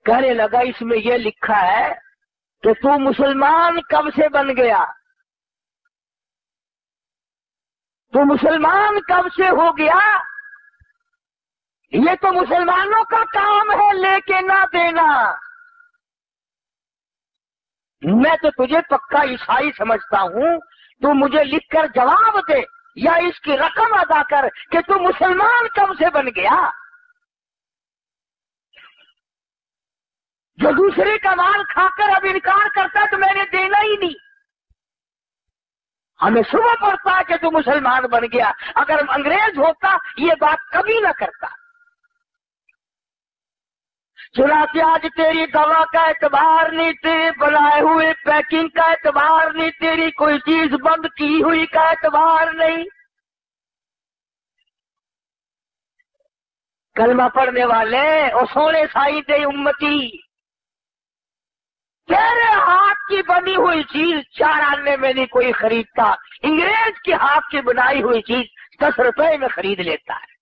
کہنے لگا اس میں یہ لکھا ہے کہ تو مسلمان کب سے بن گیا، تو مسلمان کب سے ہو گیا، یہ تو مسلمانوں کا کام ہے لے کے نہ دینا. میں تو تجھے پکا عیسائی سمجھتا ہوں، تو مجھے لکھ کر جواب دے یا اس کی رقم ادا کر کہ تو مسلمان کب سے بن گیا. جو دوسرے کا مال کھا کر اب انکار کرتا ہے تو میں نے دینا ہی نہیں. ہمیں صبح پڑتا ہے کہ تو مسلمان بن گیا، اگر انگریز ہوتا یہ بات کبھی نہ کرتا. چنانچہ آج تیری دوا کا اعتبار نہیں، تیرے بنائے ہوئے پیکنگ کا اعتبار نہیں، تیری کوئی چیز بند کی ہوئی کا اعتبار نہیں. کلمہ پڑھنے والے اور سونے سائی دے امتی، تیرے ہاتھ کی بنی ہوئی چیز 4 آنے میں نہیں کوئی خریدتا، انگریز کے ہاتھ کی بنائی ہوئی چیز 10 روپے میں خرید لیتا ہے.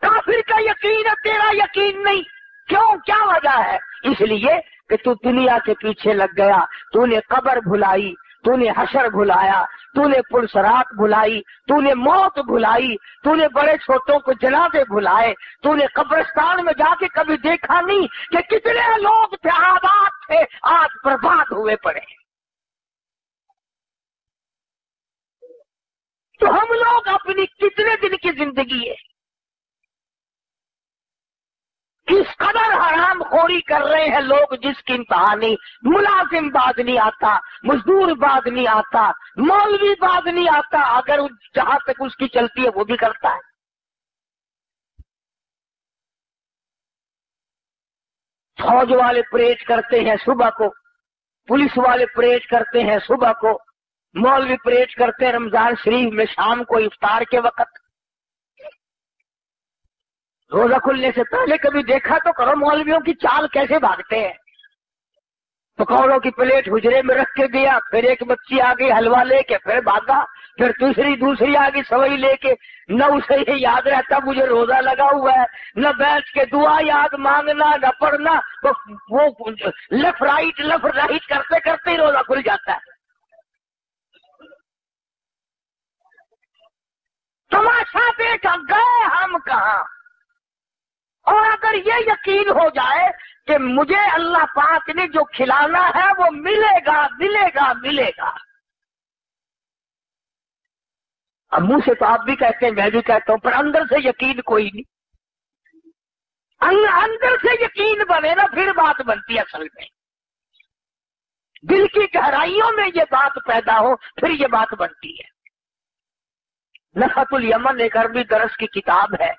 کافر کا یقین ہے، تیرا یقین نہیں، کیوں؟ کیا وجہ ہے؟ اس لیے کہ تو دنیا کے پیچھے لگ گیا، تو نے قبر بھلائی، تو نے حشر بھلایا، تو نے پلسرات بھلائی، تو نے موت بھلائی، تو نے بڑے چھوٹوں کو جنازے بھلائے، تو نے قبرستان میں جا کے کبھی دیکھا نہیں کہ کتنے لوگ تھے، آباد تھے، آج برباد ہوئے پڑے۔ تو ہم لوگ اپنی کتنے دن کی زندگی ہے اس قدر حرام خوری کر رہے ہیں لوگ، جس کی انتہا نہیں۔ ملازم بعد نہیں آتا، مزدور بعد نہیں آتا، مولوی بعد نہیں آتا، اگر جہاں تک اس کی چلتی ہے وہ بھی کرتا ہے۔ فوج والے پریڈ کرتے ہیں صبح کو، پولیس والے پریڈ کرتے ہیں صبح کو، مولوی پریڈ کرتے ہیں رمضان شریف میں شام کو افطار کے وقت۔ روزہ کھلنے سے پہلے کبھی دیکھا تو کرو مولویوں کی چال کیسے بھاگتے ہیں۔ پکوڑوں کی پلیٹ حجرے میں رکھ کے دیا، پھر ایک بچی آ گئی حلوہ لے کے، پھر بھاگا، پھر دوسری آ گئی سوئی لے کے۔ نہ اسے یہ یاد رہتا مجھے روزہ لگا ہوا ہے، نہ بیٹھ کے دعا یاد مانگنا، نہ پڑھنا، وہ لیفٹ رائٹ کرتے کرتے ہی روزہ کھل جاتا ہے۔ تماشا دیکھا گئے ہم کہاں؟ اور اگر یہ یقین ہو جائے کہ مجھے اللہ پاک نے جو کھلانا ہے وہ ملے گا ملے گا ملے گا، اب منہ سے تو آپ بھی کہتے ہیں، میں بھی کہتا ہوں، پر اندر سے یقین کوئی نہیں۔ اندر سے یقین بنے نا پھر بات بنتی ہے، اصل میں دل کی گہرائیوں میں یہ بات پیدا ہو پھر یہ بات بنتی ہے۔ نفحۃ الیمن ایک عربی درس کی کتاب ہے،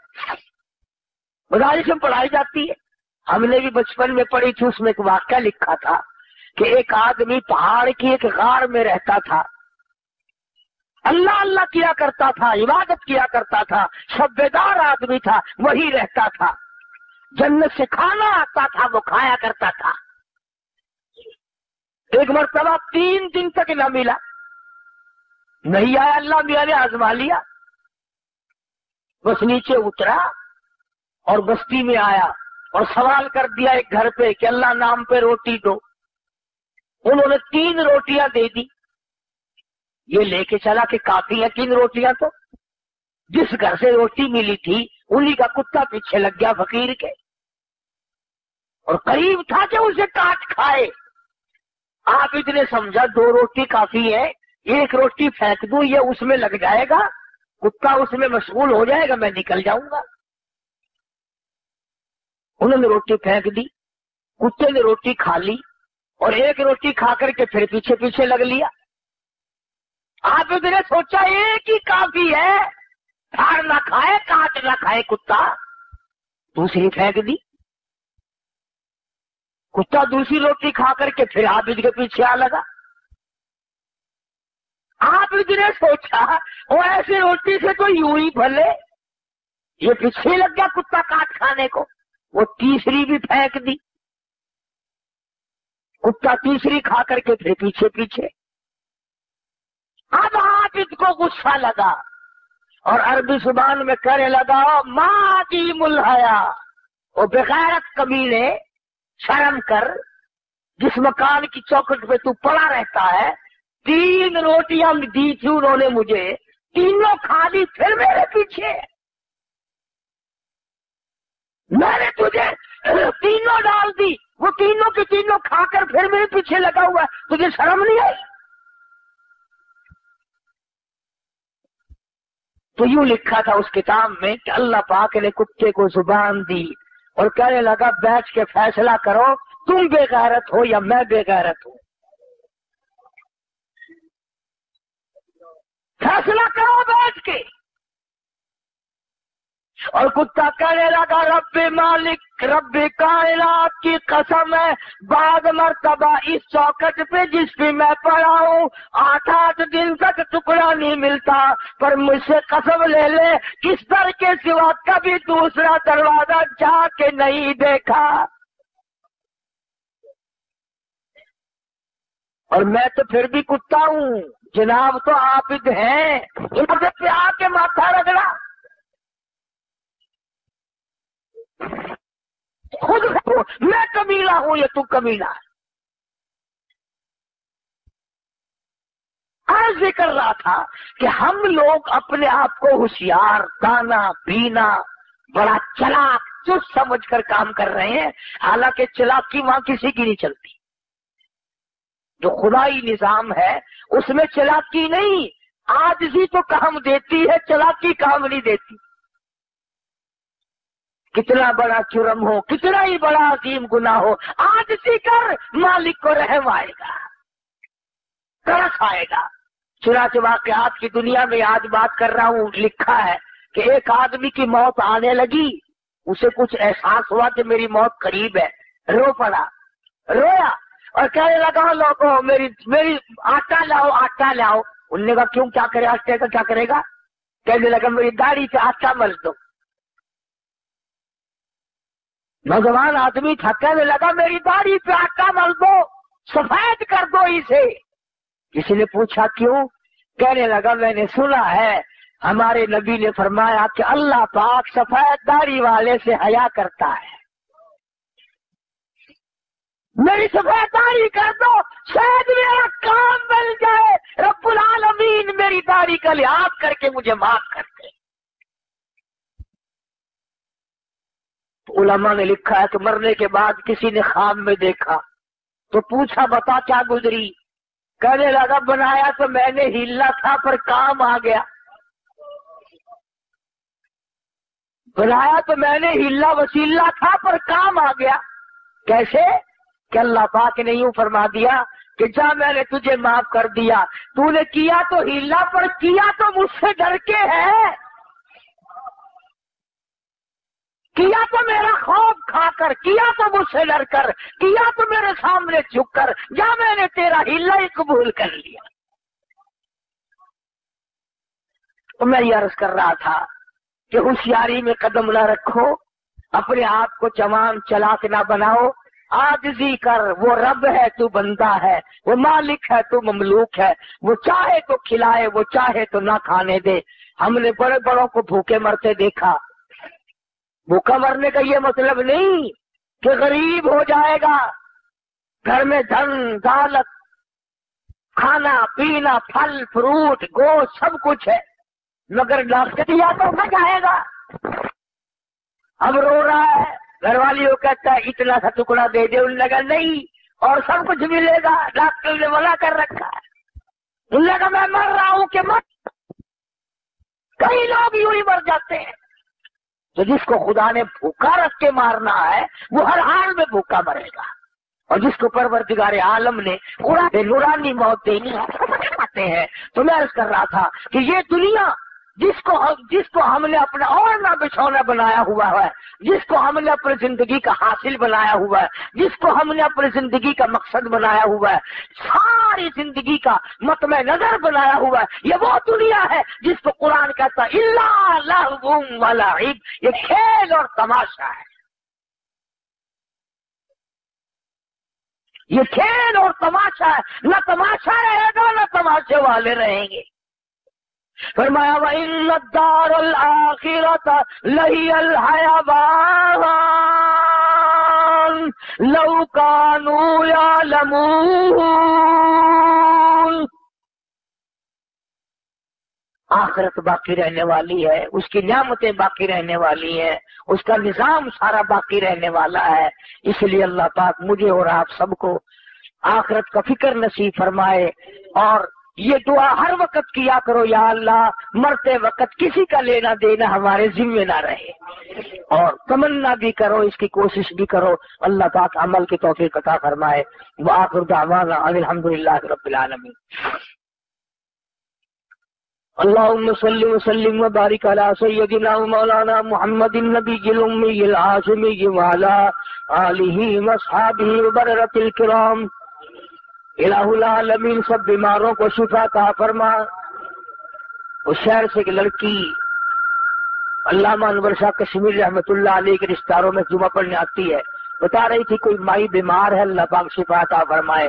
مدارس میں پڑھائی جاتی ہے، ہم نے بھی بچپن میں پڑھی تھی۔ اس میں ایک واقعہ لکھا تھا کہ ایک آدمی پہاڑ کی ایک غار میں رہتا تھا، اللہ اللہ کیا کرتا تھا، عبادت کیا کرتا تھا، شب بیدار آدمی تھا، وہی رہتا تھا، جنت سے کھانا آتا تھا وہ کھایا کرتا تھا۔ ایک مرتبہ 3 دن تک نہ ملا، نہیں آیا، اللہ میاں نے آزما لیا، بس نیچے اترا اور بستی میں آیا اور سوال کر دیا ایک گھر پہ کہ اللہ نام پہ روٹی دو۔ انہوں نے 3 روٹیاں دے دی، یہ لے کے چلا کہ کافی ہیں 3 روٹیاں تو۔ جس گھر سے روٹی ملی تھی انہی کا کتا پیچھے لگ گیا فقیر کے، اور قریب تھا کہ اسے کاٹ کھائے۔ آپ اتنے سمجھا 2 روٹی کافی ہے، 1 روٹی پھینک دوں یہ اس میں لگ جائے گا، کتا اس میں مشغول ہو جائے گا، میں نکل جاؤں گا۔ انہوں نے روٹی پھینک دی، کتے نے روٹی کھا لی اور 1 روٹی کھا کر کے پھر پیچھے پیچھے لگ لیا۔ آپ نے سوچا ایک ہی کافی ہے، پھاڑ نہ کھائے کاٹ نہ کھائے کتا، دوسری پھینک دی۔ کتا دوسری روٹی کھا کر کے پھر عابد کے پیچھے آ لگا۔ عابد نے سوچا وہ ایسی روٹی سے تو یوں ہی بھلے، یہ پیچھے لگ گیا کتا کاٹ کھانے کو، وہ تیسری بھی پھینک دی۔ کتا تیسری کھا کر کے پھر پیچھے پیچھے۔ اب عابد کو غصہ لگا اور عربی زبان میں کہنے لگا ماں کی ملحیا، وہ بغیرت کمینے، شرم کر، جس مکان کی چوکھٹ پہ تو پڑا رہتا ہے، 3 روٹیاں دی تھی انہوں نے مجھے، تینوں کھا لی پھر میرے پیچھے، میں نے تجھے تینوں ڈال دی، وہ تینوں کی تینوں کھا کر پھر میرے پیچھے لگا ہوا ہے، تجھے شرم نہیں آئی؟ تو یوں لکھا تھا اس کتاب میں کہ اللہ پاک نے کتے کو زبان دی اور کہنے لگا بیٹھ کے فیصلہ کرو، تم بے غیرت ہو یا میں بے غیرت ہوں، فیصلہ کرو بیٹھ کے۔ اور کتا کہنے لگا رب مالک، رب کائنات کی قسم ہے، بعد مرتبہ اس چوکٹ پہ جس پہ میں پڑا ہوں 8 دن تک ٹکڑا نہیں ملتا، پر مجھ سے قسم لے لے کس در کے سوا کبھی دوسرا دروازہ جا کے نہیں دیکھا، اور میں تو پھر بھی کتا ہوں، جناب تو عابد ہیں، ان پہ آ کے ماتھا رگڑا۔ خود کہو میں کمیلا ہوں یا تو کمیلا ہے. عرض کر رہا تھا کہ ہم لوگ اپنے آپ کو ہوشیار، دانا، بینا، بڑا چلاک، چست سمجھ کر کام کر رہے ہیں، حالانکہ چلاکی وہاں کسی کی نہیں چلتی. جو خدائی نظام ہے اس میں چلاکی نہیں، عاجزی تو کام دیتی ہے، چلاکی کام نہیں دیتی. کتنا بڑا جرم ہو، کتنا ہی بڑا عظیم گناہ ہو، عاجزی کر، مالک کو رحم آئے گا، ترس آئے گا. چنانچہ واقعات کی دنیا میں آج بات کر رہا ہوں، لکھا ہے کہ ایک آدمی کی موت آنے لگی، اسے کچھ احساس ہوا کہ میری موت قریب ہے، رو پڑا، رویا اور کہنے لگا لوگوں میری آٹا لاؤ، آٹا لاؤ. انہوں نے کہا کیوں، کیا کرے، آٹے کا کیا کرے گا؟ کہنے لگا میری داڑھی سے آٹا مل دو. نوجوان آدمی تھا، کہنے لگا میری داڑھی پہ آٹا مل دو، سفید کر دو اسے. کسی نے پوچھا کیوں؟ کہنے لگا میں نے سنا ہے ہمارے نبی نے فرمایا کہ اللہ پاک سفید داڑھی والے سے حیا کرتا ہے. میری سفید داڑھی کر دو، شاید میرا کام بن جائے، رب العالمین میری داڑھی کا لحاظ کر کے مجھے معاف کر دے. علماء نے لکھا ہے کہ مرنے کے بعد کسی نے خواب میں دیکھا تو پوچھا بتا کیا گزری؟ کہنے لگا بنایا تو میں نے ہیلا تھا پر کام آ گیا. بنایا تو میں نے ہیلا وسیلہ تھا پر کام آ گیا. کیسے؟ کہ اللہ پاک نے یوں فرما دیا کہ جا میں نے تجھے معاف کر دیا، تو نے کیا تو ہیلا پر کیا تو مجھ سے ڈر کے ہے، کیا تو میرا خوف کھا کر، کیا تو مجھ سے ڈر کر، کیا تو میرے سامنے جھک کر، جا میں نے تیرا ہیلا ہی قبول کر لیا. تو میں یہ عرض کر رہا تھا کہ ہوشیاری میں قدم نہ رکھو، اپنے آپ کو جوان چلاک نہ بناؤ، عاجزی کر. وہ رب ہے تو بندہ ہے، وہ مالک ہے تو مملوک ہے، وہ چاہے تو کھلائے، وہ چاہے تو نہ کھانے دے. ہم نے بڑے بڑوں کو بھوکے مرتے دیکھا. بھوکا مرنے کا یہ مطلب نہیں کہ غریب ہو جائے گا، گھر میں دھن دولت، کھانا پینا، پھل فروٹ، گوشت سب کچھ ہے، مگر ڈاکٹریا تو نہ جائے گا. اب رو رہا ہے، گھر والی وہ کہتا ہے اتنا سا ٹکڑا دے دے، ان لگا نہیں اور سب کچھ ملے گا، ڈاکٹر نے منع کر رکھا ہے. ان لگا میں مر رہا ہوں کہ مت. کئی لوگ یوں ہی مر جاتے ہیں. تو جس کو خدا نے بھوکا رکھ کے مارنا ہے وہ ہر حال میں بھوکا مرے گا، اور جس کو پروردگار عالم نے قرآن نورانی موت دینی ہے. تو میں عرض کر رہا تھا کہ یہ دنیا جس کو ہم نے اپنا اوڑھنا بچھونا بنایا ہوا ہے، جس کو ہم نے اپنی زندگی کا حاصل بنایا ہوا ہے، جس کو ہم نے اپنی زندگی کا مقصد بنایا ہوا ہے، ساری زندگی کا مطمع نظر بنایا ہوا ہے، یہ وہ دنیا ہے جس کو قرآن کہتا ہے الا لہو و لعب، یہ کھیل اور تماشا ہے. یہ کھیل اور تماشا ہے، نہ تماشا رہے گا نہ تماشے والے رہیں گے. فرمایا وَإِنَّ الدَّارَ الْآخِرَةَ لَهِيَ الْحَيَوَانُ لَوْ كَانُوا يَعْلَمُونَ. آخرت باقی رہنے والی ہے، اس کی نعمتیں باقی رہنے والی ہیں، اس کا نظام سارا باقی رہنے والا ہے. اس لیے اللہ پاک مجھے اور آپ سب کو آخرت کا فکر نصیب فرمائے. اور یہ دعا ہر وقت کیا کرو، یا اللہ مرتے وقت کسی کا لینا دینا ہمارے ذمہ نہ رہے، اور تمنا بھی کرو، اس کی کوشش بھی کرو. اللہ پاک عمل کی توفیق عطا فرمائے. وآخر دعوانا ان الحمدللہ رب العالمین. اللهم صل وسلم وبارك على سيدنا ومولانا محمد النبي الأمي العاصمي وعلى آله وأصحابه وبررة الكرام. الہ العالمین سب بیماروں کو شفا عطا فرما. اس شہر سے ایک لڑکی علامہ انور شاہ کشمیر رحمۃ اللہ علیہ کے رشتہداروں میں جمعہ پڑھنے آتی ہے، بتا رہی تھی کوئی مائی بیمار ہے، اللہ پاک شفا عطا فرمائے.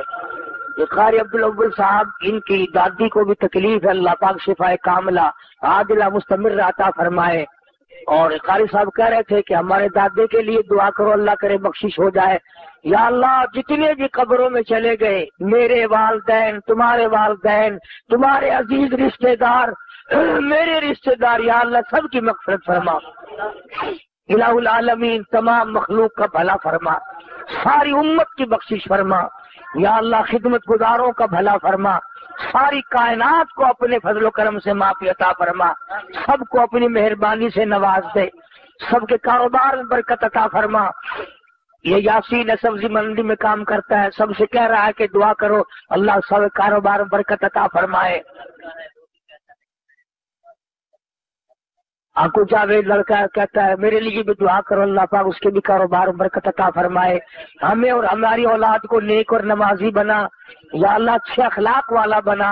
یہ قاری عبدالاول صاحب، ان کی دادی کو بھی تکلیف ہے، اللہ پاک شفا کاملہ عاجلہ مستمر عطا فرمائے. اور قاری صاحب کہہ رہے تھے کہ ہمارے دادے کے لیے دعا کرو، اللہ کرے بخشش ہو جائے۔ یا اللہ جتنے بھی قبروں میں چلے گئے، میرے والدین، تمہارے والدین، تمہارے عزیز رشتہ دار، میرے رشتہ دار، یا اللہ سب کی مغفرت فرما، الہ العالمین تمام مخلوق کا بھلا فرما، ساری امت کی بخشش فرما، یا اللہ خدمت گزاروں کا بھلا فرما، ساری کائنات کو اپنے فضل و کرم سے معافی عطا فرما، سب کو اپنی مہربانی سے نواز دے، سب کے کاروبار میں برکت عطا فرما۔ یہ یاسین سبزی منڈی میں کام کرتا ہے، سب سے کہہ رہا ہے کہ دعا کرو اللہ سب کاروبار میں برکت عطا فرمائے۔ آنکھوں جاوید لڑکا کہتا ہے میرے لیے بھی دعا کرو اللہ پاک اس کے بھی کاروبار میں برکت عطا فرمائے، ہمیں اور ہماری اولاد کو نیک اور نمازی بنا، یا اللہ اچھے اخلاق والا بنا،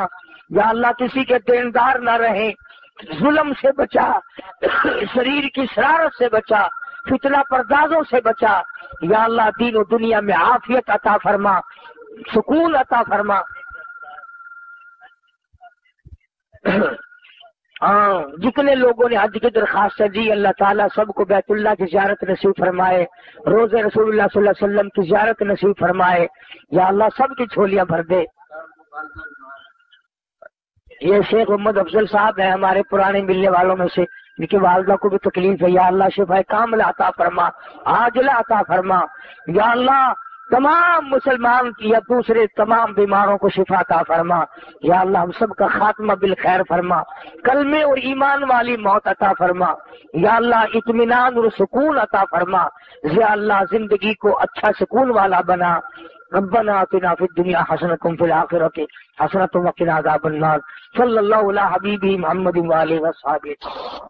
یا اللہ کسی کے دیندار نہ رہے، ظلم سے بچا، شریر کی شرارت سے بچا، فتنہ پردازوں سے بچا، یا اللہ دین و دنیا میں عافیت عطا فرما، سکون عطا فرما۔ جتنے لوگوں نے حج کی درخواست دی اللہ تعالیٰ سب کو بیت اللہ کی زیارت نصیب فرمائے، روز رسول اللہ صلی اللہ علیہ وسلم کی زیارت نصیب فرمائے، یا اللہ سب کی جھولیاں بھر دے۔ یہ شیخ محمد افضل صاحب ہیں ہمارے پرانے ملنے والوں میں سے، ان کی والدہ کو بھی تکلیف ہے، یا اللہ شفا کاملہ عطا فرما، عاجلہ عطا فرما، یا اللہ تمام مسلمان یا دوسرے تمام بیماروں کو شفا عطا فرما، یا اللہ ہم سب کا خاتمہ بالخیر فرما، کلمے اور ایمان والی موت عطا فرما، یا اللہ اطمینان اور سکون عطا فرما، یا اللہ زندگی کو اچھا سکون والا بنا۔ ربنا آتنا فی الدنیا حسنۃ وفی الآخرۃ حسنۃ وقنا عذاب النار۔ صلی اللہ علی حبیبہ محمد وآلہ وصحبہ۔